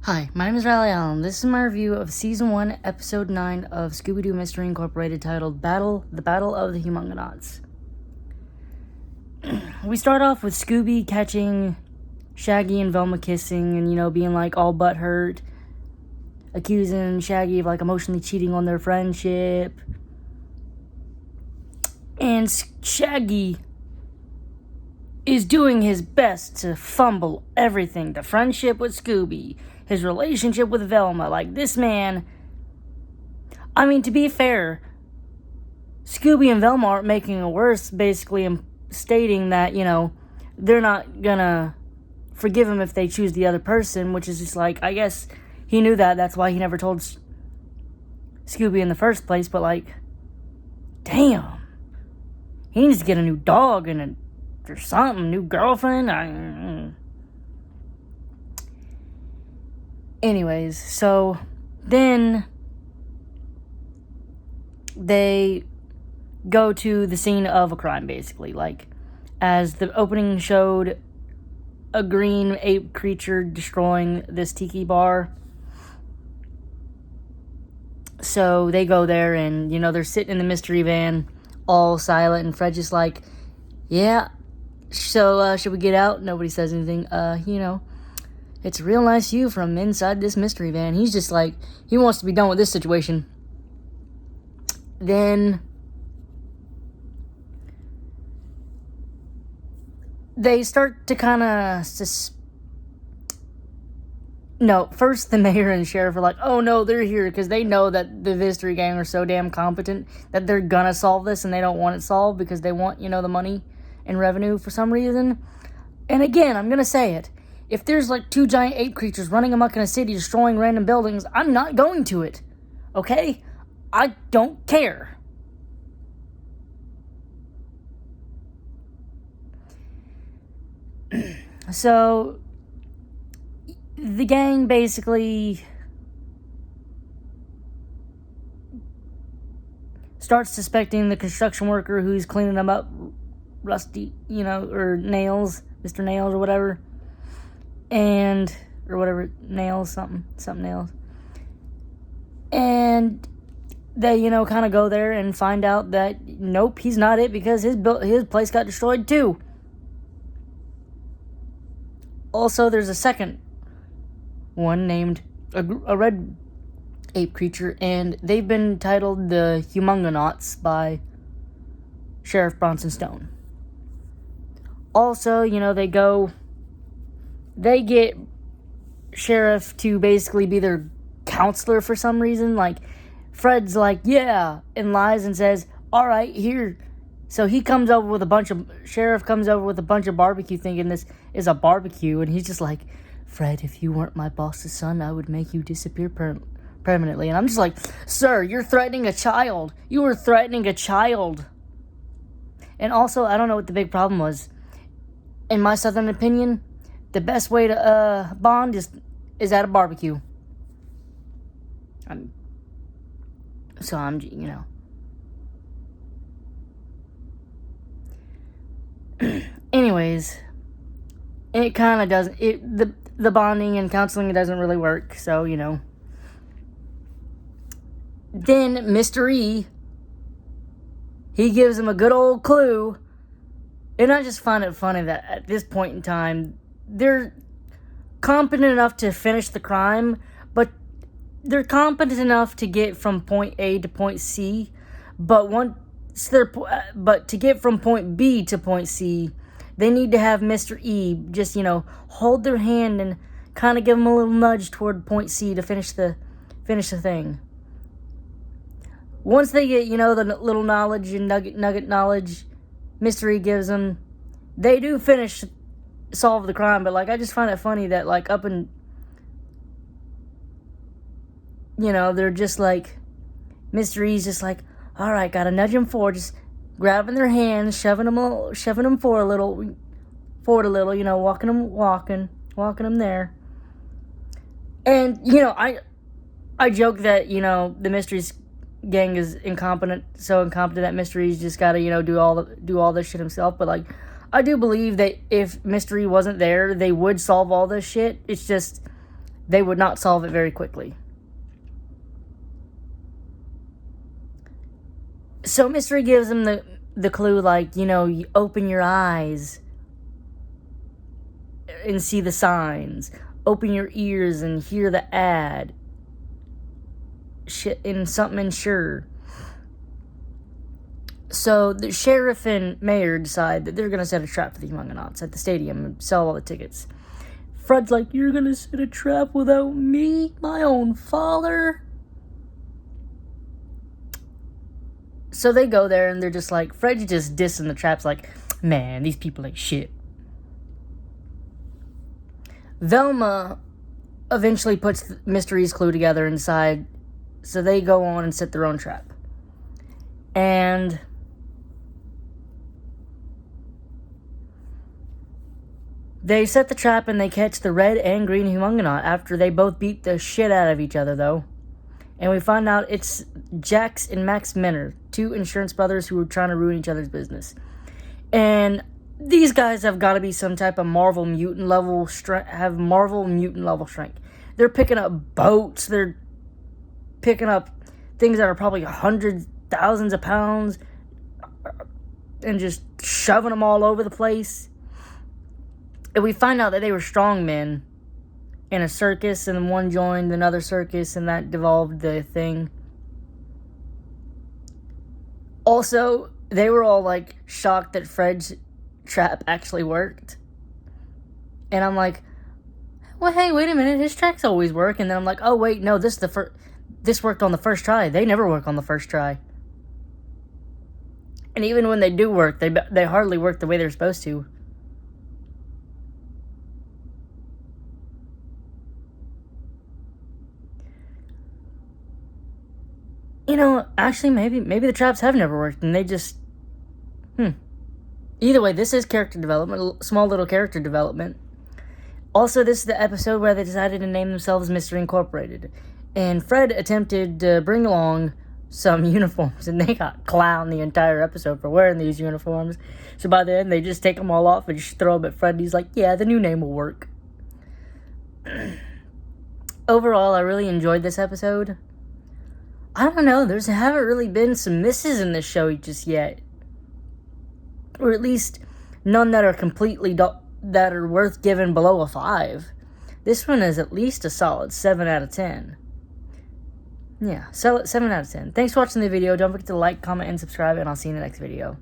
Hi, my name is Riley Allen. This is my review of Season 1, Episode 9 of Scooby-Doo Mystery Incorporated, titled The Battle of the Humungonauts. We start off with Scooby catching Shaggy and Velma kissing and, being, all butthurt, accusing Shaggy of, emotionally cheating on their friendship. And Shaggy is doing his best to fumble everything. The friendship with Scooby, his relationship with Velma. This man... to be fair, Scooby and Velma aren't making it worse, basically stating that, they're not gonna forgive him if they choose the other person, which is just I guess he knew that. That's why he never told Scooby in the first place, but damn. He needs to get a new dog or something, new girlfriend. Anyways, so then they go to the scene of a crime, basically. As the opening showed, a green ape creature destroying this tiki bar. So they go there and, they're sitting in the mystery van, all silent, and Fred's just yeah, so should we get out? Nobody says anything. It's a real nice view from inside this mystery van. He's just he wants to be done with this situation. Then they start to kind of first the mayor and the sheriff are oh no, they're here because they know that the mystery gang are so damn competent that they're gonna solve this, and they don't want it solved because they want, the money and revenue for some reason. And again, I'm gonna say it. If there's two giant ape creatures running amok in a city destroying random buildings, I'm not going to it. Okay? I don't care. So, the gang basically starts suspecting the construction worker who's cleaning them up, Rusty, or Nails, Mr. Nails or whatever. Nails, something Nails. And they, kind of go there and find out that, nope, he's not it, because his place got destroyed too. Also, there's a second one named a red ape creature, and they've been titled the Humungonauts by Sheriff Bronson Stone. Also, they get Sheriff to basically be their counselor for some reason. Fred's yeah, and lies and says, all right, here. So Sheriff comes over with a bunch of barbecue, thinking this is a barbecue, and he's just Fred, if you weren't my boss's son, I would make you disappear permanently. And I'm just sir, you're threatening a child. You were threatening a child. And also, I don't know what the big problem was. In my southern opinion, the best way to bond is at a barbecue. Anyways, it kind of doesn't. The bonding and counseling, it doesn't really work. So Then Mr. E, he gives him a good old clue. And I just find it funny that at this point in time, they're competent enough to finish the crime, but they're competent enough to get from point A to point C, but to get from point B to point C, they need to have Mr. E just, hold their hand and kind of give them a little nudge toward point C to finish the thing. Once they get, the little knowledge and nugget knowledge Mr. E gives them, they do solve the crime, but I just find it funny that up in, they're just Mr. E's just all right, gotta nudge them forward, just grabbing their hands, shoving them forward a little, walking them there. And I joke that the Mysteries gang is incompetent that Mysteries just gotta do all this shit himself, but I do believe that if Mystery wasn't there, they would solve all this shit. It's just they would not solve it very quickly. So Mystery gives them the clue, like, you open your eyes and see the signs. Open your ears and hear the ad. Shit, in something insure. So the sheriff and mayor decide that they're going to set a trap for the Humungonauts at the stadium and sell all the tickets. Fred's like, you're going to set a trap without me, my own father? So they go there and they're just like, Fred's just dissing the traps like, man, these people ain't shit. Velma eventually puts Mystery's clue together and decide, so they go on and set their own trap. And they set the trap and they catch the red and green Humungonaut after they both beat the shit out of each other, though. And we find out it's Jax and Max Minner, two insurance brothers who were trying to ruin each other's business. And these guys have got to be some type of Marvel mutant level strength. Have Marvel mutant level strength. They're picking up boats. They're picking up things that are probably hundreds, thousands of pounds, and just shoving them all over the place. And we find out that they were strong men in a circus, and one joined another circus, and that devolved the thing. Also, they were all like shocked that Fred's trap actually worked. And I'm like, well, hey, wait a minute, his traps always work. And then I'm like, oh wait, no, this worked on the first try. They never work on the first try. And even when they do work, they hardly work the way they're supposed to. Actually, maybe the traps have never worked, and they just... Either way, this is character development, small little character development. Also, this is the episode where they decided to name themselves Mystery Incorporated. And Fred attempted to bring along some uniforms, and they got clowned the entire episode for wearing these uniforms. So by the end, they just take them all off and just throw them at Fred, and he's like, yeah, the new name will work. Overall, I really enjoyed this episode. I don't know, there haven't really been some misses in this show just yet. Or at least none that are completely that are worth giving below a 5. This one is at least a solid 7 out of 10. Yeah, 7 out of 10. Thanks for watching the video. Don't forget to like, comment, and subscribe, and I'll see you in the next video.